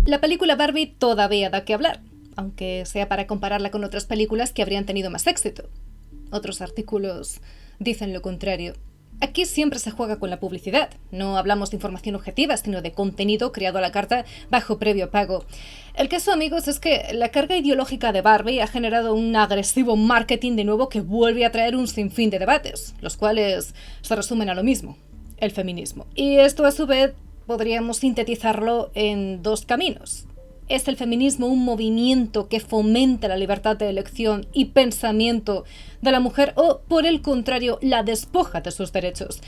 La película Barbie todavía da que hablar, aunque sea para compararla con otras películas que habrían tenido más éxito. Otros artículos dicen lo contrario. Aquí siempre se juega con la publicidad. No hablamos de información objetiva, sino de contenido creado a la carta bajo previo pago. El caso, amigos, es que la carga ideológica de Barbie ha generado un agresivo marketing de nuevo que vuelve a traer un sinfín de debates, los cuales se resumen a lo mismo: el feminismo. Y esto, a su vez, podríamos sintetizarlo en dos caminos. ¿Es el feminismo un movimiento que fomenta la libertad de elección y pensamiento de la mujer o, por el contrario, la despoja de sus derechos?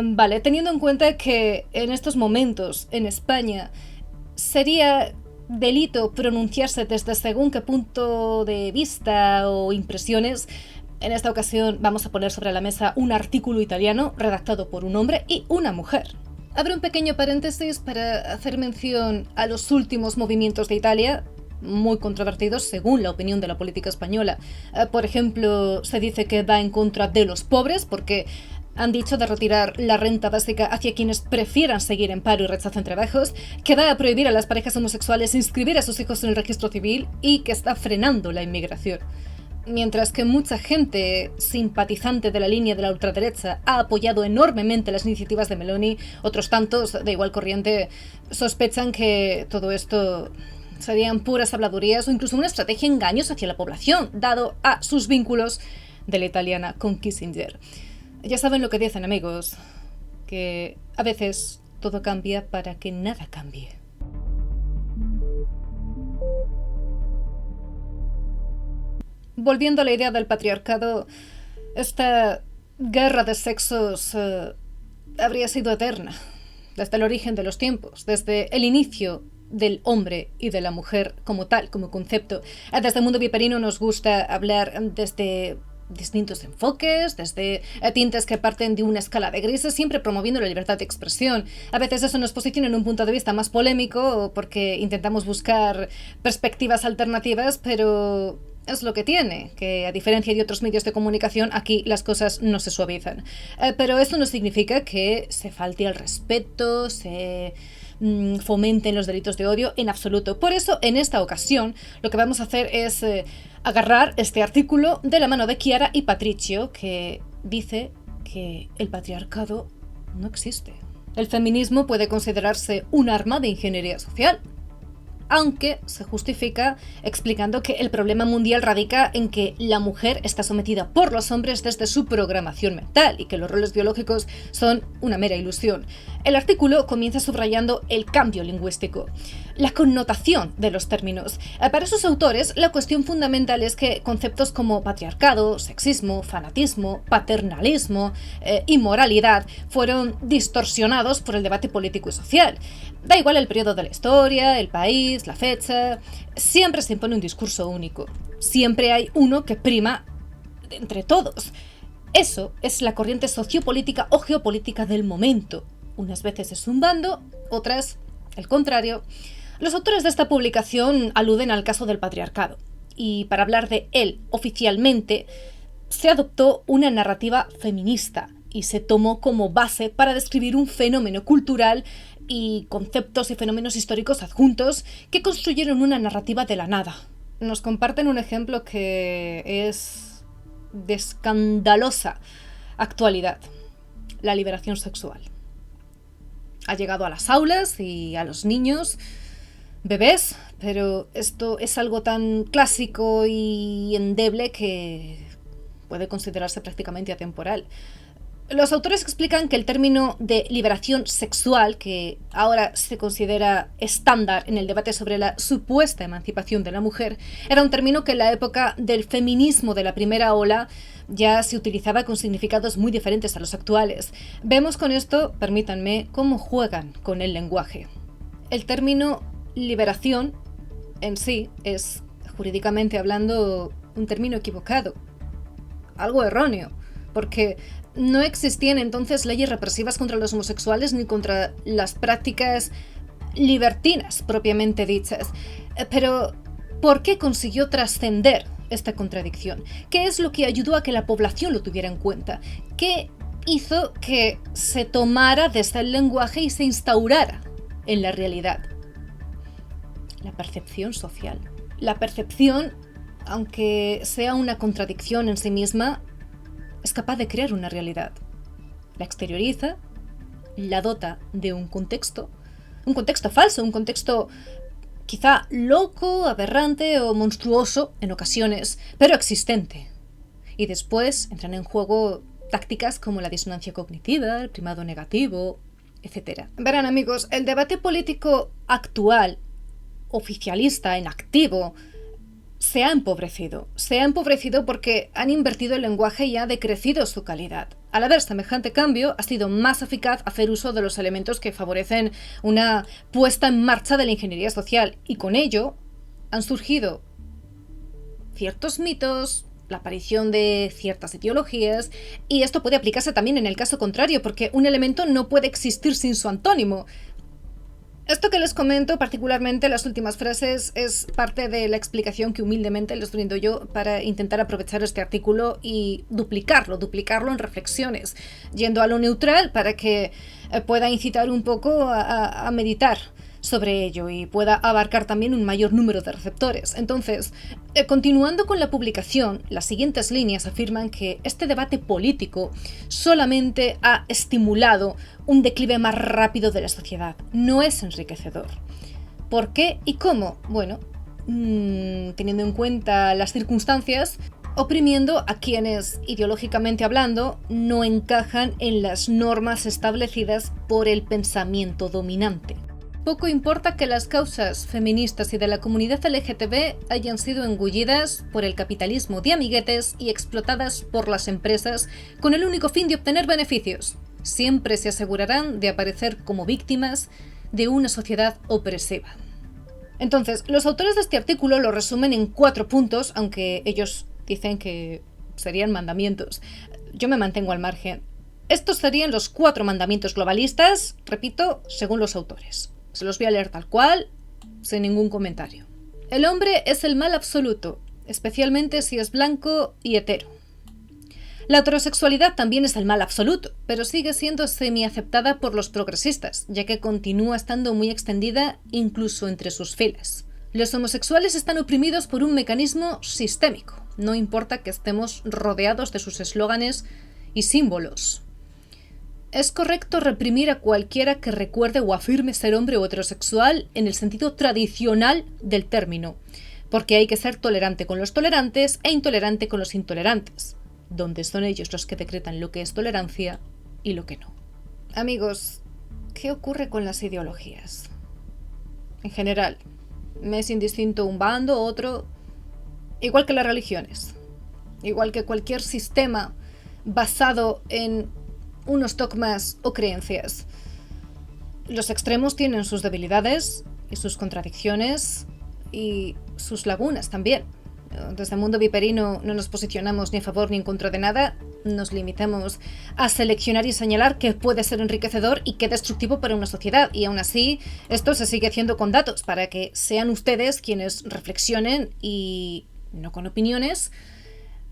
Vale, teniendo en cuenta que en estos momentos, en España, sería delito pronunciarse desde según qué punto de vista o impresiones, en esta ocasión vamos a poner sobre la mesa un artículo italiano redactado por un hombre y una mujer. Abro un pequeño paréntesis para hacer mención a los últimos movimientos de Italia, muy controvertidos según la opinión de la política española. Por ejemplo, se dice que va en contra de los pobres porque han dicho de retirar la renta básica hacia quienes prefieran seguir en paro y rechacen trabajos, que va a prohibir a las parejas homosexuales inscribir a sus hijos en el registro civil y que está frenando la inmigración. Mientras que mucha gente simpatizante de la línea de la ultraderecha ha apoyado enormemente las iniciativas de Meloni, otros tantos, de igual corriente, sospechan que todo esto serían puras habladurías o incluso una estrategia engañosa hacia la población, dado a sus vínculos de la italiana con Kissinger. Ya saben lo que dicen, amigos, que a veces todo cambia para que nada cambie. Volviendo a la idea del patriarcado, esta guerra de sexos habría sido eterna, desde el origen de los tiempos, desde el inicio del hombre y de la mujer como tal, como concepto. Desde el mundo viperino nos gusta hablar desde distintos enfoques, desde tintes que parten de una escala de grises, siempre promoviendo la libertad de expresión. A veces eso nos posiciona en un punto de vista más polémico porque intentamos buscar perspectivas alternativas, pero es lo que tiene, que a diferencia de otros medios de comunicación, aquí las cosas no se suavizan. Pero esto no significa que se falte al respeto, se fomenten los delitos de odio, en absoluto. Por eso, en esta ocasión, lo que vamos a hacer es agarrar este artículo de la mano de Chiara y Patricio, que dice que el patriarcado no existe. El feminismo puede considerarse un arma de ingeniería social, aunque se justifica explicando que el problema mundial radica en que la mujer está sometida por los hombres desde su programación mental y que los roles biológicos son una mera ilusión. El artículo comienza subrayando el cambio lingüístico, la connotación de los términos. Para sus autores, la cuestión fundamental es que conceptos como patriarcado, sexismo, fanatismo, paternalismo y moralidad fueron distorsionados por el debate político y social. Da igual el periodo de la historia, el país, la fecha, siempre se impone un discurso único. Siempre hay uno que prima entre todos. Eso es la corriente sociopolítica o geopolítica del momento. Unas veces es un bando, otras el contrario. Los autores de esta publicación aluden al caso del patriarcado, y para hablar de él oficialmente se adoptó una narrativa feminista y se tomó como base para describir un fenómeno cultural y conceptos y fenómenos históricos adjuntos que construyeron una narrativa de la nada. Nos comparten un ejemplo que es de escandalosa actualidad: la liberación sexual. Ha llegado a las aulas y a los niños, bebés, pero esto es algo tan clásico y endeble que puede considerarse prácticamente atemporal. Los autores explican que el término de liberación sexual, que ahora se considera estándar en el debate sobre la supuesta emancipación de la mujer, era un término que en la época del feminismo de la primera ola ya se utilizaba con significados muy diferentes a los actuales. Vemos con esto, permítanme, cómo juegan con el lenguaje. El término liberación en sí es, jurídicamente hablando, un término equivocado, algo erróneo, porque no existían entonces leyes represivas contra los homosexuales ni contra las prácticas libertinas propiamente dichas. Pero, ¿por qué consiguió trascender esta contradicción? ¿Qué es lo que ayudó a que la población lo tuviera en cuenta? ¿Qué hizo que se tomara desde el lenguaje y se instaurara en la realidad? la percepción social. La percepción, aunque sea una contradicción en sí misma, es capaz de crear una realidad. La exterioriza, la dota de un contexto falso, un contexto quizá loco, aberrante o monstruoso en ocasiones, pero existente. Y después entran en juego tácticas como la disonancia cognitiva, el primado negativo, etc. Verán, amigos, el debate político actual, oficialista, en activo, se ha empobrecido. Se ha empobrecido porque han invertido el lenguaje y ha decrecido su calidad. Al haber semejante cambio, ha sido más eficaz hacer uso de los elementos que favorecen una puesta en marcha de la ingeniería social, y con ello han surgido ciertos mitos, la aparición de ciertas ideologías, y esto puede aplicarse también en el caso contrario, porque un elemento no puede existir sin su antónimo. Esto que les comento, particularmente las últimas frases, es parte de la explicación que humildemente les brindo yo para intentar aprovechar este artículo y duplicarlo en reflexiones, yendo a lo neutral para que pueda incitar un poco a meditar sobre ello y pueda abarcar también un mayor número de receptores. Entonces, continuando con la publicación, las siguientes líneas afirman que este debate político solamente ha estimulado un declive más rápido de la sociedad, no es enriquecedor. ¿Por qué y cómo? Bueno, teniendo en cuenta las circunstancias, oprimiendo a quienes, ideológicamente hablando, no encajan en las normas establecidas por el pensamiento dominante. Poco importa que las causas feministas y de la comunidad LGTB hayan sido engullidas por el capitalismo de amiguetes y explotadas por las empresas con el único fin de obtener beneficios. Siempre se asegurarán de aparecer como víctimas de una sociedad opresiva. Entonces, los autores de este artículo lo resumen en 4 puntos, aunque ellos dicen que serían mandamientos. Yo me mantengo al margen. Estos serían los 4 mandamientos globalistas, repito, según los autores. Se los voy a leer tal cual, sin ningún comentario. El hombre es el mal absoluto, especialmente si es blanco y hetero. La heterosexualidad también es el mal absoluto, pero sigue siendo semi-aceptada por los progresistas, ya que continúa estando muy extendida incluso entre sus filas. Los homosexuales están oprimidos por un mecanismo sistémico, no importa que estemos rodeados de sus eslóganes y símbolos. Es correcto reprimir a cualquiera que recuerde o afirme ser hombre o heterosexual en el sentido tradicional del término, porque hay que ser tolerante con los tolerantes e intolerante con los intolerantes, donde son ellos los que decretan lo que es tolerancia y lo que no. Amigos, ¿qué ocurre con las ideologías? En general, me es indistinto un bando u otro, igual que las religiones, igual que cualquier sistema basado en unos dogmas o creencias. Los extremos tienen sus debilidades y sus contradicciones y sus lagunas también. Desde el mundo viperino no nos posicionamos ni a favor ni en contra de nada, nos limitamos a seleccionar y señalar qué puede ser enriquecedor y qué destructivo para una sociedad, y aún así esto se sigue haciendo con datos para que sean ustedes quienes reflexionen y, no con opiniones,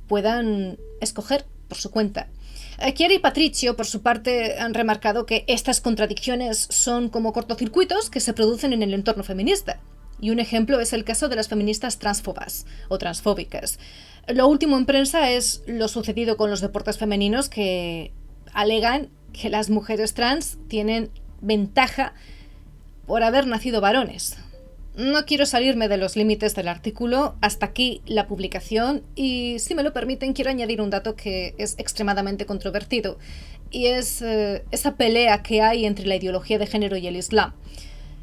puedan escoger por su cuenta. Chiara y Patricio, por su parte, han remarcado que estas contradicciones son como cortocircuitos que se producen en el entorno feminista. Y un ejemplo es el caso de las feministas transfobas o transfóbicas. Lo último en prensa es lo sucedido con los deportes femeninos, que alegan que las mujeres trans tienen ventaja por haber nacido varones. No quiero salirme de los límites del artículo, hasta aquí la publicación, y si me lo permiten quiero añadir un dato que es extremadamente controvertido, y es esa pelea que hay entre la ideología de género y el Islam.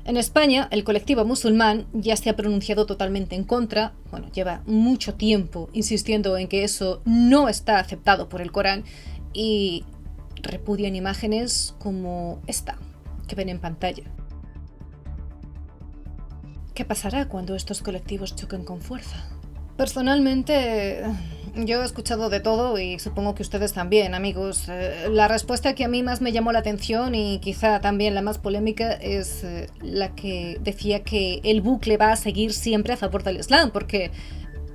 En España, el colectivo musulmán ya se ha pronunciado totalmente en contra, lleva mucho tiempo insistiendo en que eso no está aceptado por el Corán, y repudian imágenes como esta, que ven en pantalla. ¿Qué pasará cuando estos colectivos choquen con fuerza? Personalmente, yo he escuchado de todo y supongo que ustedes también, amigos. La respuesta que a mí más me llamó la atención y quizá también la más polémica es la que decía que el bucle va a seguir siempre a favor del Islam, porque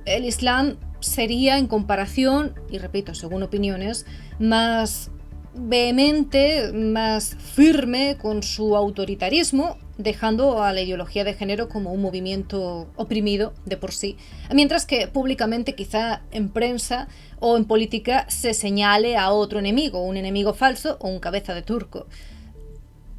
el Islam sería en comparación, y repito, según opiniones, más vehemente, más firme con su autoritarismo dejando a la ideología de género como un movimiento oprimido de por sí, mientras que públicamente, quizá en prensa o en política, se señale a otro enemigo, un enemigo falso o un cabeza de turco.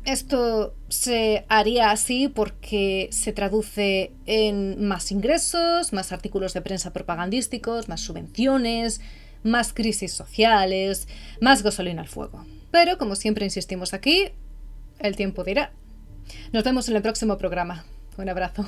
Esto se haría así porque se traduce en más ingresos, más artículos de prensa propagandísticos, más subvenciones, más crisis sociales, más gasolina al fuego. Pero, como siempre insistimos aquí, el tiempo dirá. Nos vemos en el próximo programa. Un abrazo.